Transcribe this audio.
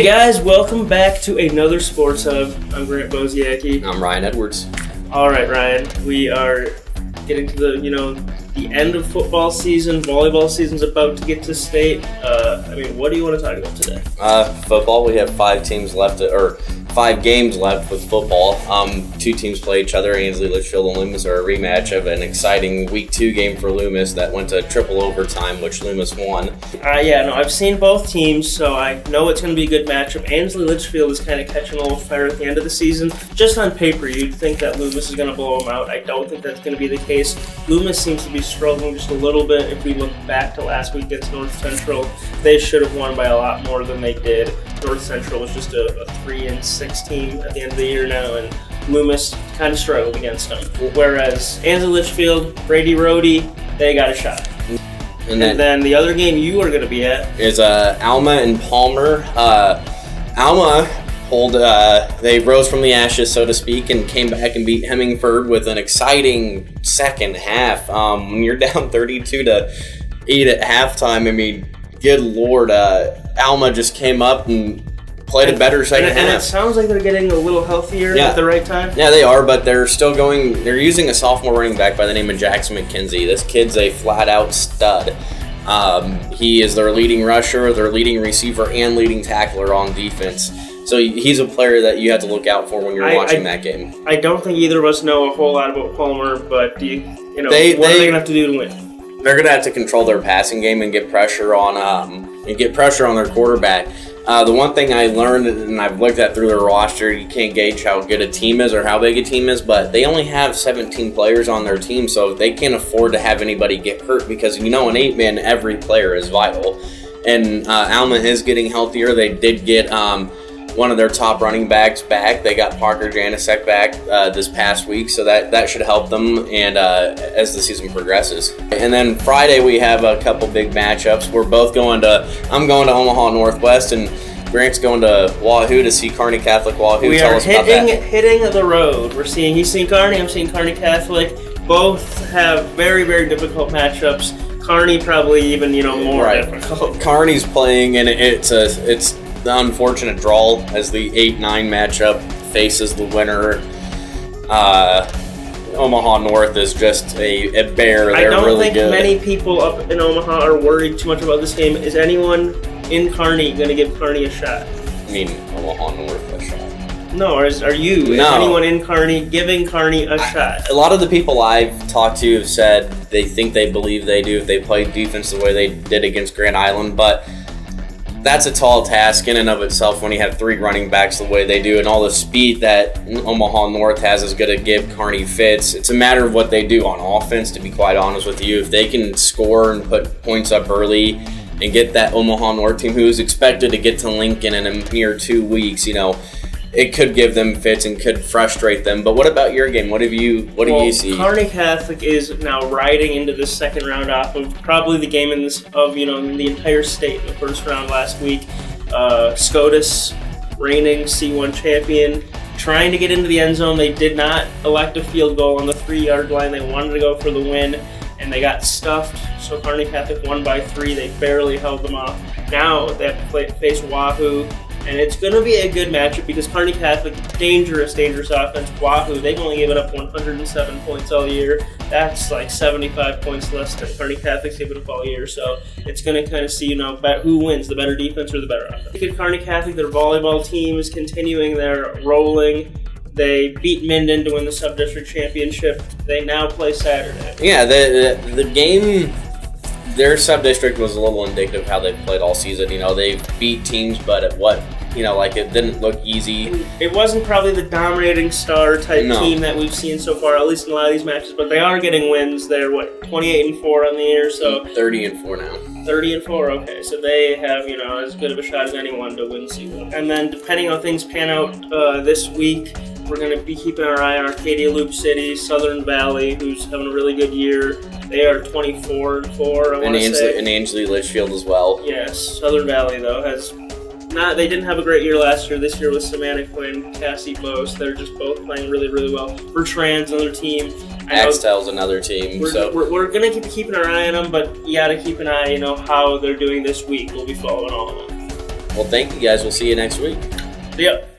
Hey guys, welcome back to another Sports Hub. I'm Grant Boziacki. I'm Ryan Edwards. All right, Ryan, we are getting to the end of football season. Volleyball season's about to get to state. What do you want to talk about today? Football. We have 5 games left with football. 2 teams play each other. Ainsley, Litchfield, and Loomis are a rematch of an exciting Week 2 game for Loomis that went to triple overtime, which Loomis won. I've seen both teams, so I know it's going to be a good matchup. Ainsley, Litchfield is kind of catching a little fire at the end of the season. Just on paper, you'd think that Loomis is going to blow them out. I don't think that's going to be the case. Loomis seems to be struggling just a little bit. If we look back to last week against North Central, they should have won by a lot more than they did. North Central was just a 3-6 team at the end of the year now, and Loomis kind of struggled against them. Whereas Ainsley, Litchfield, Brady, Rhodey, they got a shot. And then the other game you are going to be at is Alma and Palmer. Alma they rose from the ashes, so to speak, and came back and beat Hemingford with an exciting second half. When you're down 32-8 at halftime, good Lord, Alma just came up and played a better second half. And it sounds like they're getting a little healthier at the right time. Yeah, they are, but they're using a sophomore running back by the name of Jackson McKenzie. This kid's a flat-out stud. He is their leading rusher, their leading receiver, and leading tackler on defense. So he's a player that you have to look out for when you're watching that game. I don't think either of us know a whole lot about Palmer, but what are they going to have to do to win? They're going to have to control their passing game and get pressure on their quarterback. The one thing I learned, and I've looked at through their roster, you can't gauge how good a team is or how big a team is, but they only have 17 players on their team, so they can't afford to have anybody get hurt because, an 8-man, every player is vital. And Alma is getting healthier. They did get one of their top running backs back. They got Parker Janicek back this past week, so that should help them and as the season progresses. And then Friday we have a couple big matchups. I'm going to Omaha Northwest, and Grant's going to Wahoo to see Kearney Catholic Wahoo. Tell us about that. Hitting the road. He's seeing Kearney, I'm seeing Kearney Catholic. Both have very, very difficult matchups. Kearney probably even more difficult. Kearney's playing, and it's the unfortunate draw as the 8-9 matchup faces the winner. Omaha North is just a bear. They're really good. I don't think many people up in Omaha are worried too much about this game. Is anyone in Kearney going to give Kearney a shot? Omaha North a shot? No, are you? No. Is anyone in Kearney giving Kearney a shot? A lot of the people I've talked to have said they believe they do if they play defense the way they did against Grand Island, but that's a tall task in and of itself when you have 3 running backs the way they do, and all the speed that Omaha North has is going to give Kearney fits. It's a matter of what they do on offense, to be quite honest with you. If they can score and put points up early and get that Omaha North team, who is expected to get to Lincoln in a mere 2 weeks, it could give them fits and could frustrate them. But what about your game? What do you see? Kearney Catholic is now riding into the second round off of probably the game in the entire state in the first round last week. SCOTUS, reigning C1 champion, trying to get into the end zone. They did not elect a field goal on the 3-yard line. They wanted to go for the win, and they got stuffed. So Kearney Catholic won by 3. They barely held them off. Now they have to face Wahoo. And it's going to be a good matchup because Kearney Catholic, dangerous offense. Wahoo, they've only given up 107 points all year. That's like 75 points less than Kearney Catholic's given up all year. So it's going to kind of see, who wins, the better defense or the better offense. Kearney Catholic, their volleyball team is continuing their rolling. They beat Minden to win the sub-district championship. They now play Saturday. Yeah, the game, their sub-district was a little indicative of how they've played all season. They've beat teams, but at what, it didn't look easy. It wasn't probably the dominating star type team that we've seen so far, at least in a lot of these matches, but they are getting wins. They're 28-4 on the year, so 30-4 now. 30-4, okay. So they have, as good of a shot as anyone to win C1. And then depending on how things pan out this week, we're going to be keeping our eye on Arcadia Loop City, Southern Valley, who's having a really good year. They are 24-4, I want to say. And Ainsley Litchfield as well. Yes, Southern Valley, though, they didn't have a great year last year. This year with Samantha Quinn, Cassie Bose, they're just both playing really, really well. Bertrand's another team. Axtel's another team. We're going to keep keeping our eye on them, but you got to keep an eye, how they're doing this week. We'll be following all of them. Well, thank you guys. We'll see you next week. Yep.